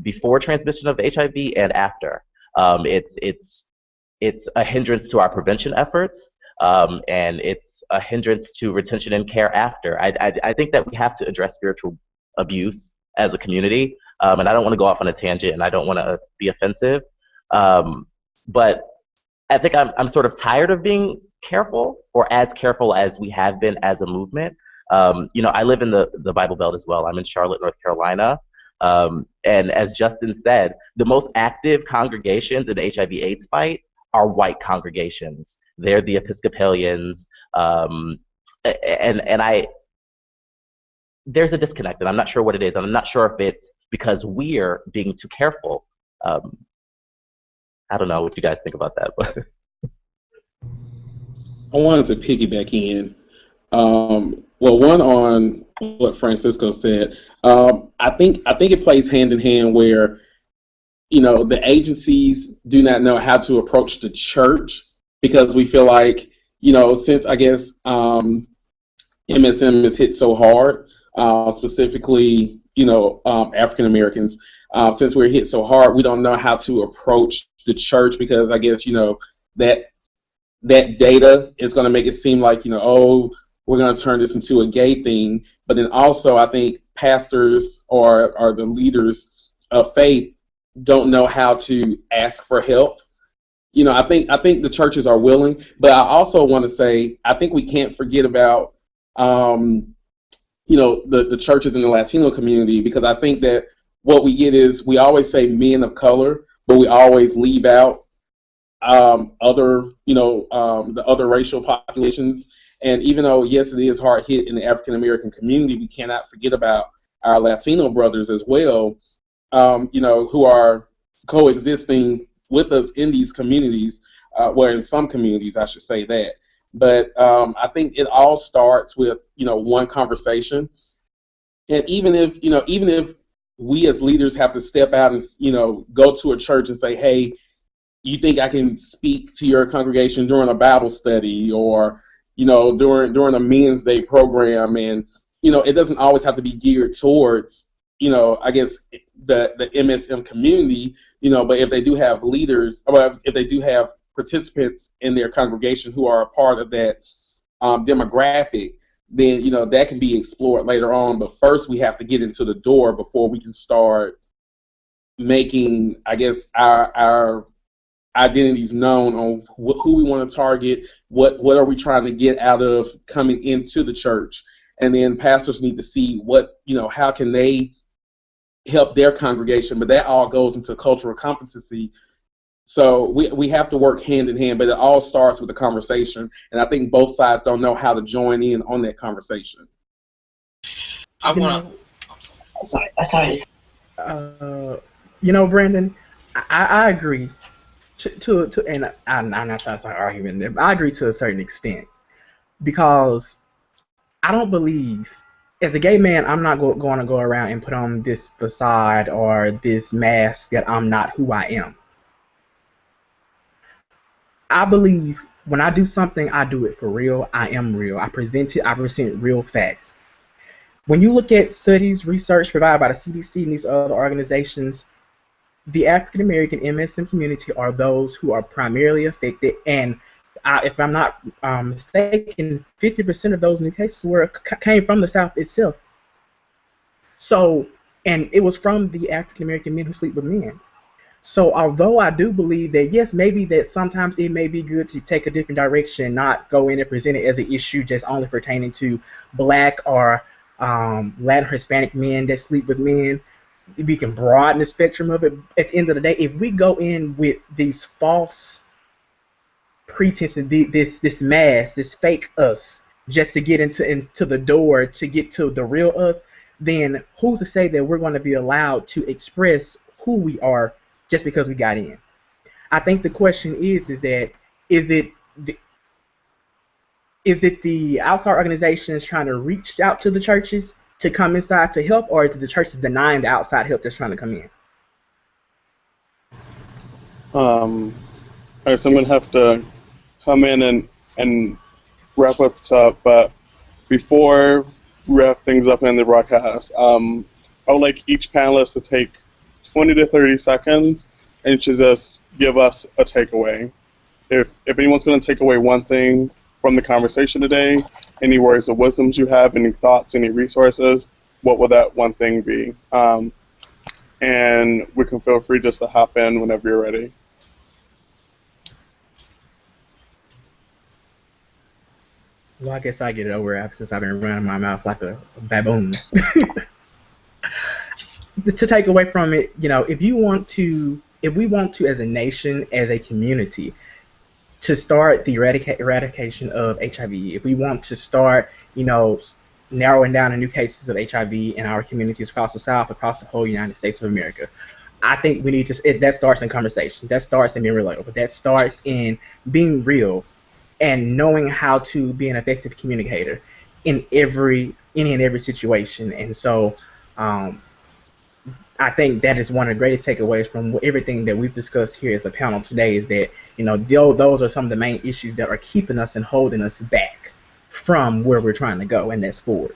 before transmission of HIV and after. It's a hindrance to our prevention efforts, and it's a hindrance to retention and care after. I think that we have to address spiritual abuse as a community, and I don't want to go off on a tangent, and I don't want to be offensive, but I think I'm sort of tired of being careful, or as careful as we have been as a movement. I live in the Bible Belt as well. I'm in Charlotte, North Carolina. And as Justin said, the most active congregations in the HIV/AIDS fight are white congregations. They're the Episcopalians. There's a disconnect, and I'm not sure what it is. And I'm not sure if it's because we're being too careful. I don't know what you guys think about that, but I wanted to piggyback in. One on what Francisco said. I think it plays hand in hand where, the agencies do not know how to approach the church, because we feel like, since I guess MSM is hit so hard, specifically, African Americans, since we're hit so hard, we don't know how to approach the church, because I guess, that data is going to make it seem like, we're going to turn this into a gay thing. But then also, I think pastors or the leaders of faith don't know how to ask for help. I think the churches are willing, but I also want to say, I think we can't forget about, the churches in the Latino community, because I think that what we get is, we always say men of color, but we always leave out the other racial populations. And even though, yes, it is hard hit in the African American community, we cannot forget about our Latino brothers as well, who are coexisting with us in these communities, in some communities, I should say that. But I think it all starts with, one conversation. And even if we as leaders have to step out and, go to a church and say, hey, you think I can speak to your congregation during a Bible study, or during a Men's Day program, and it doesn't always have to be geared towards I guess the MSM community, but if they do have leaders, or if they do have participants in their congregation who are a part of that demographic, then that can be explored later on. But first, we have to get into the door before we can start making, I guess, our identities known on who we want to target, what are we trying to get out of coming into the church, and then pastors need to see what, how can they help their congregation. But that all goes into cultural competency. So we have to work hand in hand, but it all starts with a conversation, and I think both sides don't know how to join in on that conversation. I want to. Sorry. You know, Brandon, I agree and I'm not trying to start arguing there, but I agree to a certain extent because I don't believe, as a gay man, I'm not going to go around and put on this facade or this mask that I'm not who I am. I believe when I do something, I do it for real. I am real. I present real facts. When you look at studies, research provided by the CDC and these other organizations, the African American MSM community are those who are primarily affected, and if I'm not mistaken, 50% of those new cases came from the South itself. So, and it was from the African American men who sleep with men. So, although I do believe that yes, maybe that sometimes it may be good to take a different direction, not go in and present it as an issue just only pertaining to Black or Latin Hispanic men that sleep with men. We can broaden the spectrum of it. At the end of the day, if we go in with these false pretenses, this mask, this fake us, just to get into the door to get to the real us, then who's to say that we're going to be allowed to express who we are just because we got in? I think the question is that is it the outside organizations trying to reach out to the churches to come inside to help, or is it the churches denying the outside help that's trying to come in? All right, so I'm gonna have to come in and wrap us up, but before we wrap things up in the broadcast, I would like each panelist to take 20 to 30 seconds and to just give us a takeaway. If anyone's going to take away one thing from the conversation today, any words of wisdoms you have, any thoughts, any resources, what would that one thing be? And we can feel free just to hop in whenever you're ready. Well, I guess I get it over since I've been running my mouth like a baboon. To take away from it, if we want to as a nation, as a community, to start the eradication of HIV, if we want to start, narrowing down the new cases of HIV in our communities across the South, across the whole United States of America, I think we need to, that starts in conversation. That starts in being relatable. That starts in being real and knowing how to be an effective communicator in any and every situation. And so I think that is one of the greatest takeaways from everything that we've discussed here as a panel today, is that, those are some of the main issues that are keeping us and holding us back from where we're trying to go, and that's forward.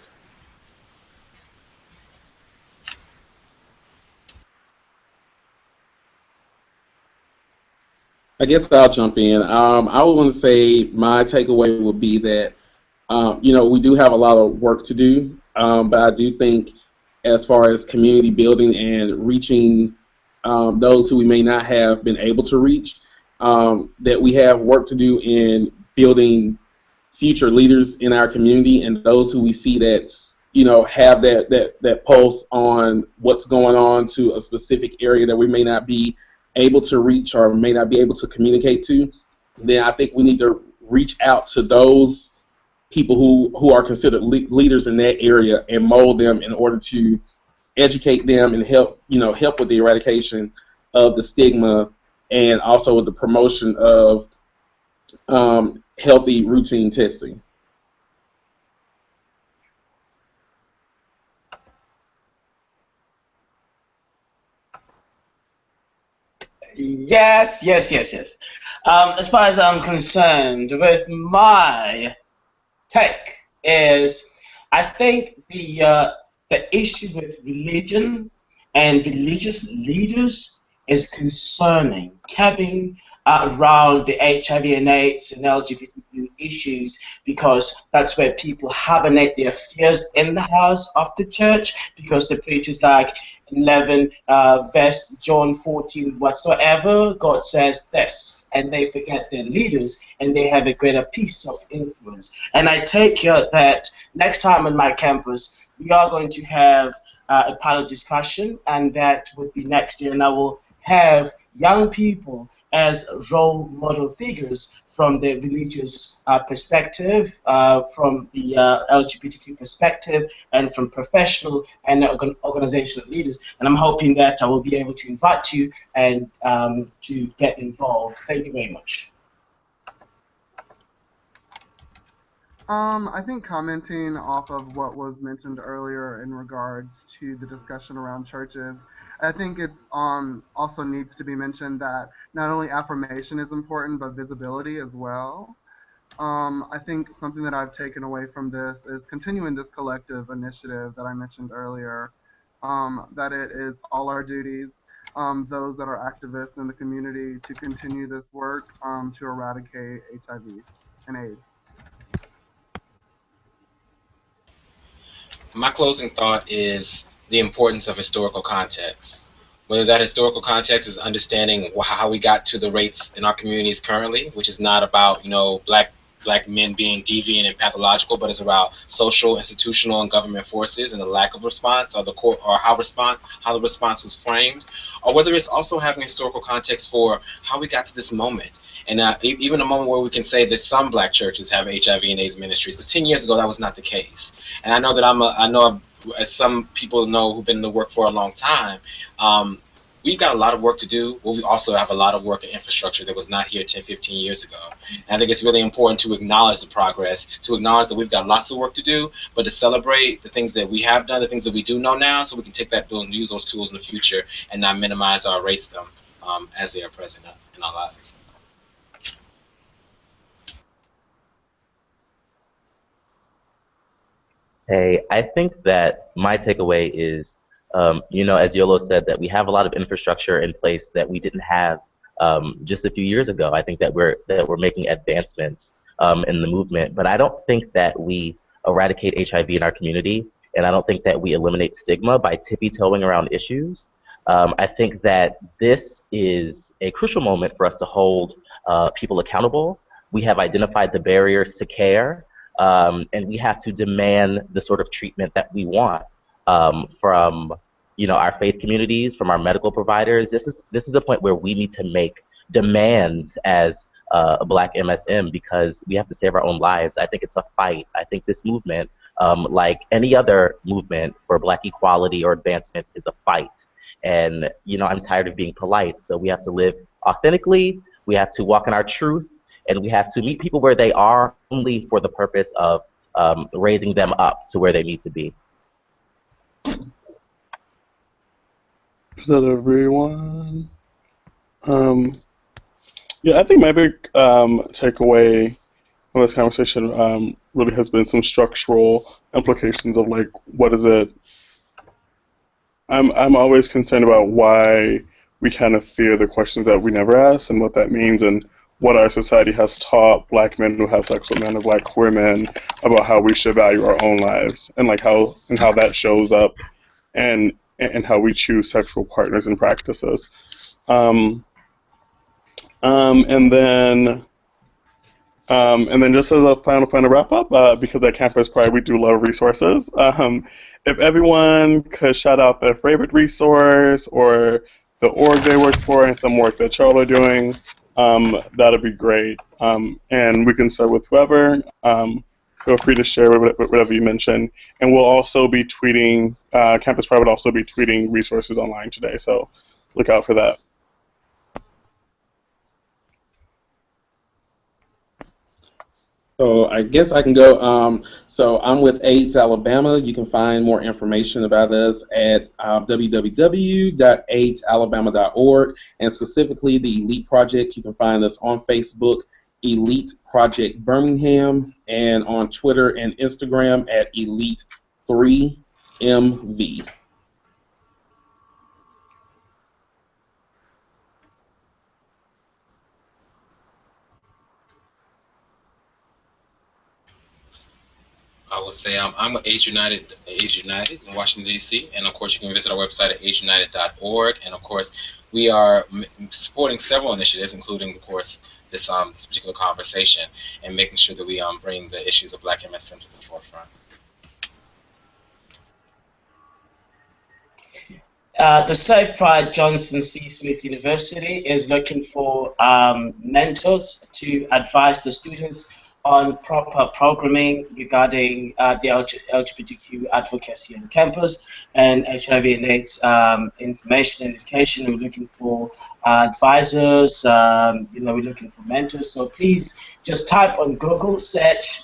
I guess I'll jump in. I would want to say my takeaway would be that, we do have a lot of work to do, but I do think as far as community building and reaching those who we may not have been able to reach, that we have work to do in building future leaders in our community and those who we see that, have that pulse on what's going on to a specific area that we may not be able to reach or may not be able to communicate to. Then I think we need to reach out to those people who are considered leaders in that area and mold them in order to educate them and help with the eradication of the stigma, and also with the promotion of healthy routine testing. Yes. As far as I'm concerned, with my take is, I think the issue with religion and religious leaders is concerning, having around the HIV and AIDS and LGBTQ issues, because that's where people hibernate their fears in the house of the church, because the preachers like 11 verse John 14 whatsoever, God says this, and they forget their leaders and they have a greater piece of influence. And I take it that next time on my campus we are going to have a panel discussion, and that would be next year, and I will have young people as role model figures from the religious perspective, from the LGBTQ perspective, and from professional and organizational leaders. And I'm hoping that I will be able to invite you and to get involved. Thank you very much. I think commenting off of what was mentioned earlier in regards to the discussion around churches, I think it also needs to be mentioned that not only affirmation is important, but visibility as well. I think something that I've taken away from this is continuing this collective initiative that I mentioned earlier, that it is all our duties, those that are activists in the community, to continue this work to eradicate HIV and AIDS. My closing thought is the importance of historical context. Whether that historical context is understanding how we got to the rates in our communities currently, which is not about, you know, black men being deviant and pathological, but it's about social, institutional, and government forces and the lack of response, or the core, or how the response was framed, or whether it's also having historical context for how we got to this moment. And even a moment where we can say that some black churches have HIV and AIDS ministries, because 10 years ago that was not the case. And I know that as some people know who've been in the work for a long time, we've got a lot of work to do, but we also have a lot of work and infrastructure that was not here 10, 15 years ago. And I think it's really important to acknowledge the progress, to acknowledge that we've got lots of work to do, but to celebrate the things that we have done, the things that we do know now, so we can take that and use those tools in the future and not minimize or erase them as they are present in our lives. Hey, I think that my takeaway is, you know, as Yolo said, that we have a lot of infrastructure in place that we didn't have just a few years ago. I think that we're making advancements in the movement, but I don't think that we eradicate HIV in our community, and I don't think that we eliminate stigma by tippy-toeing around issues. I think that this is a crucial moment for us to hold people accountable. We have identified the barriers to care. And we have to demand the sort of treatment that we want from, you know, our faith communities, from our medical providers. This is a point where we need to make demands as a Black MSM, because we have to save our own lives. I think it's a fight. I think this movement, like any other movement for Black equality or advancement, is a fight. And, you know, I'm tired of being polite. So we have to live authentically. We have to walk in our truth. And we have to meet people where they are, only for the purpose of raising them up to where they need to be. Is that everyone? Yeah, I think my big takeaway from this conversation really has been some structural implications of, like, what is it? I'm always concerned about why we kind of fear the questions that we never ask, and what that means, and what our society has taught Black men who have sex with men or Black queer men about how we should value our own lives, and like how that shows up, and how we choose sexual partners and practices. And then just as a final wrap up, because at Campus Pride we do love resources. If everyone could shout out their favorite resource or the org they work for and some work that y'all are doing, that'd be great. And we can start with whoever. Feel free to share whatever you mentioned. And we'll also be tweeting, Campus Pride would also be tweeting resources online today, so look out for that. So I guess I can go. So I'm with AIDS Alabama. You can find more information about us at www.aidsalabama.org, and specifically the Elite Project. You can find us on Facebook, Elite Project Birmingham, and on Twitter and Instagram at Elite3MV. I would say I'm with AIDS United in Washington, D.C., and of course you can visit our website at ageunited.org, and of course we are supporting several initiatives, including, of course, this particular conversation, and making sure that we bring the issues of Black MSM to the forefront. The Safe Pride Johnson C. Smith University is looking for mentors to advise the students on proper programming regarding the LGBTQ advocacy on campus and HIV and AIDS information and education. We're looking for advisors, we're looking for mentors. So please just type on Google, search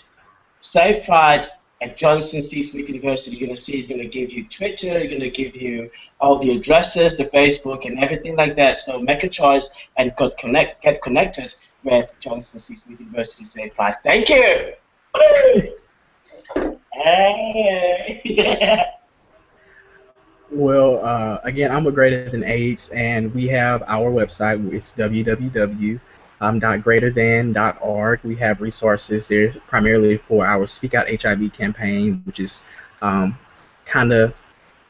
Safe Pride at Johnson C. Smith University. You're going to see it's going to give you Twitter, it's going to give you all the addresses, the Facebook, and everything like that. So make a choice and get connected with Johnson C. Smith University Safe Pride. Thank you. Hey. Well, again, I'm a Greater Than AIDS, and we have our website. It's www.greaterthan.org. We have resources there primarily for our Speak Out HIV campaign, which is kind of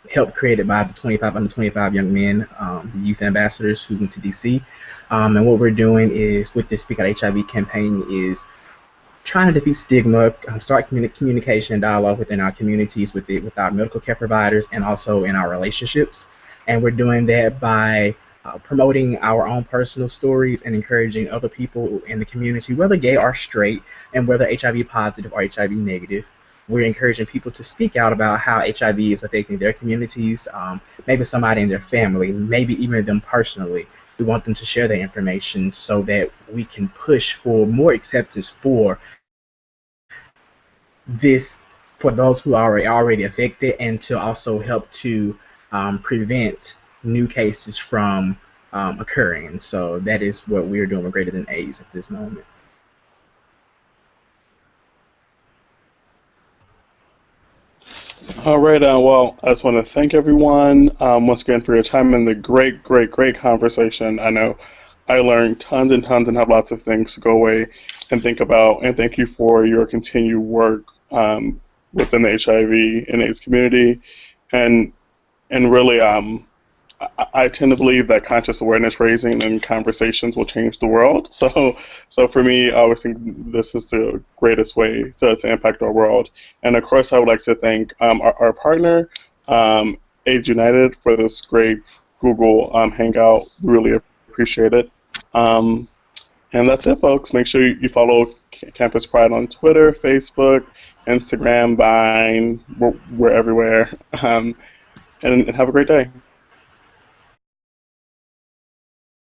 helped created by the 25 under 25 young men, the youth ambassadors who went to DC. And what we're doing is with this Speak Out HIV campaign is trying to defeat stigma, start communication and dialogue within our communities, with our medical care providers, and also in our relationships. And we're doing that by promoting our own personal stories and encouraging other people in the community, whether gay or straight, and whether HIV positive or HIV negative. We're encouraging people to speak out about how HIV is affecting their communities, maybe somebody in their family, maybe even them personally. We want them to share their information so that we can push for more acceptance for this, for those who are already affected, and to also help to prevent new cases from occurring. And so that is what we're doing with Greater Than AIDS at this moment. All right, well, I just want to thank everyone once again for your time and the great conversation. I know I learned tons and tons and have lots of things to go away and think about, and thank you for your continued work within the HIV and AIDS community. And really, I tend to believe that conscious awareness raising and conversations will change the world. So for me, I always think this is the greatest way to impact our world. And of course, I would like to thank our partner, AIDS United, for this great Google Hangout. Really appreciate it. And that's it, folks. Make sure you follow Campus Pride on Twitter, Facebook, Instagram, Vine. We're everywhere. And have a great day.